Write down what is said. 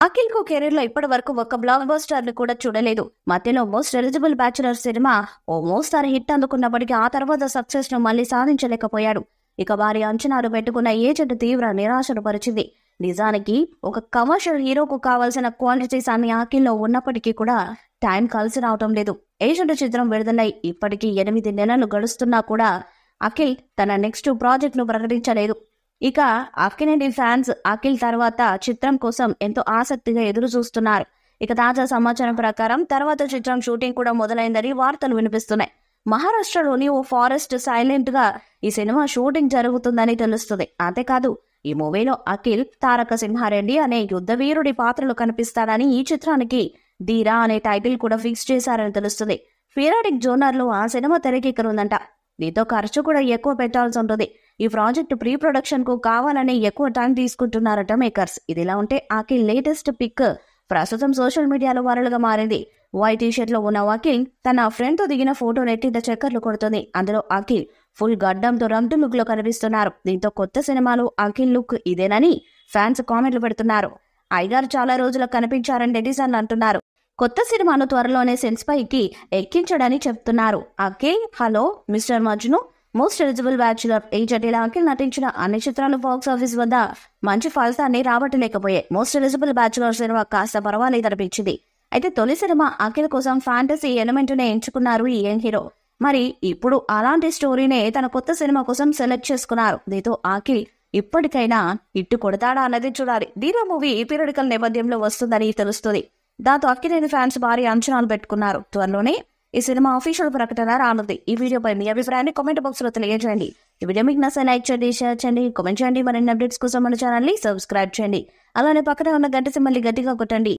అఖిల్ కు కెరీర్ లో ఇప్పటి వరకు ఒక బ్లాక్ బస్టర్ ని కూడా చూడలేదు. మధ్యలో మోస్ట్ ఎలిజిబుల్ బ్యాచులర్ సినిమా ఓ మోస్తారు హిట్ అందుకున్నప్పటికీ ఆ తర్వాత సక్సెస్ ను మళ్లీ సాధించలేకపోయాడు. ఇక వారి అంచనాలు పెట్టుకున్న ఏజెంట్ తీవ్ర నిరాశను పరిచింది. నిజానికి ఒక కమర్షియల్ హీరోకు కావాల్సిన క్వాలిటీస్ అన్ని అఖిల్ లో ఉన్నప్పటికీ కూడా టైం కలిసి రావటం లేదు. ఏజెంట్ చిత్రం విడుదలై ఇప్పటికీ 8 నెలలు గడుస్తున్నా కూడా అఖిల్ తన నెక్స్ట్ ప్రాజెక్ట్ ను ప్రకటించలేదు. ఇక అక్కినేని ఫ్యాన్స్ అఖిల్ తర్వాత చిత్రం కోసం ఎంతో ఆసక్తిగా ఎదురు చూస్తున్నారు. ఇక తాజా సమాచారం ప్రకారం తర్వాత చిత్రం షూటింగ్ కూడా మొదలైందని వార్తలు వినిపిస్తున్నాయి. మహారాష్ట్రలోని ఓ ఫారెస్ట్ సైలెంట్ గా ఈ సినిమా షూటింగ్ జరుగుతుందని తెలుస్తుంది. అంతేకాదు ఈ మూవీలో అఖిల్ తారక సింహారెడ్డి అనే యుద్ధ వీరుడి పాత్రలు కనిపిస్తాడని, ఈ చిత్రానికి ధీరా అనే టైటిల్ కూడా ఫిక్స్ చేశారని తెలుస్తుంది. పీరియాడిక్ జోనర్ లో ఆ సినిమా తెరకెక్కనుందంట. దీంతో ఖర్చు కూడా ఎక్కువ పెట్టాల్సి ఉంటుంది. ఈ ప్రాజెక్ట్ ప్రీ ప్రొడక్షన్ కు కావాలని ఎక్కువ టైం తీసుకుంటున్నారట మేకర్స్. ఇదిలా ఉంటే అఖిల్ లేటెస్ట్ పిక్ ప్రస్తుతం సోషల్ మీడియాలో వైరల్ గా మారింది. వైట్ టీషర్ట్ లో ఉన్న అఖిల్ తన ఫ్రెండ్ తో దిగిన ఫోటో నెట్టింట చక్కర్లు కొడుతుంది. అందులో అఖిల్ ఫుల్ గడ్డంతో రంగు లుక్ లో కనిపిస్తున్నారు. దీంతో కొత్త సినిమాలో అఖిల్ లుక్ ఇదేనని ఫ్యాన్స్ కామెంట్లు పెడుతున్నారు. ఐగారు చాలా రోజులకు కనిపించారని నెటిజన్లు అంటున్నారు. కొత్త సినిమాను త్వరలోనే సెన్స్ పైకి ఎక్కించడని చెప్తున్నారు. Akhil hello mister Majnu, most eligible bachelor, ఈ జటిల అఖిల్ నటించిన అన్ని చిత్రాలు బాక్స్ ఆఫీస్ వద్ద మంచి ఫలితాన్ని రాబట్టలేకపోయాయి. మోస్ట్ ఎలిజిబుల్ బ్యాచులర్ సినిమా కాస్త పర్వాలేదనిపించింది. అయితే తొలి సినిమా అఖిల్ కోసం ఫ్యాంటసీ ఎలిమెంట్ నే ఎంచుకున్నారు ఈ యంగ్ హీరో. మరి ఇప్పుడు అలాంటి స్టోరీనే తన కొత్త సినిమా కోసం సెలెక్ట్ చేసుకున్నారు. దీంతో అఖిల్ ఇప్పటికైనా ఇట్టు కొడతాడా అన్నది చూడాలి. ధీరా మూవీ పీరియాడికల్ నేపథ్యంలో వస్తుందని తెలుస్తుంది. దాంతో అక్కినేని ఫ్యాన్స్ భారీ అంచనాలు పెట్టుకున్నారు. త్వరలోనే ఈ సినిమా అఫీషియల్ ప్రకటన రానుంది. ఈ వీడియోపై మీ అభిప్రాయాన్ని కామెంట్ బాక్స్ లో తెలియజేయండి. ఈ వీడియో మీకు నచ్చ లైక్ చేయండి, షేర్ చేయండి, కామెంట్ చేయండి. మరిన్ని అప్డేట్స్ కోసం మన ఛానల్ ని సబ్స్క్రైబ్ చేయండి. అలానే పక్కనే ఉన్న గంట సింబల్ ని గట్టిగా కొట్టండి.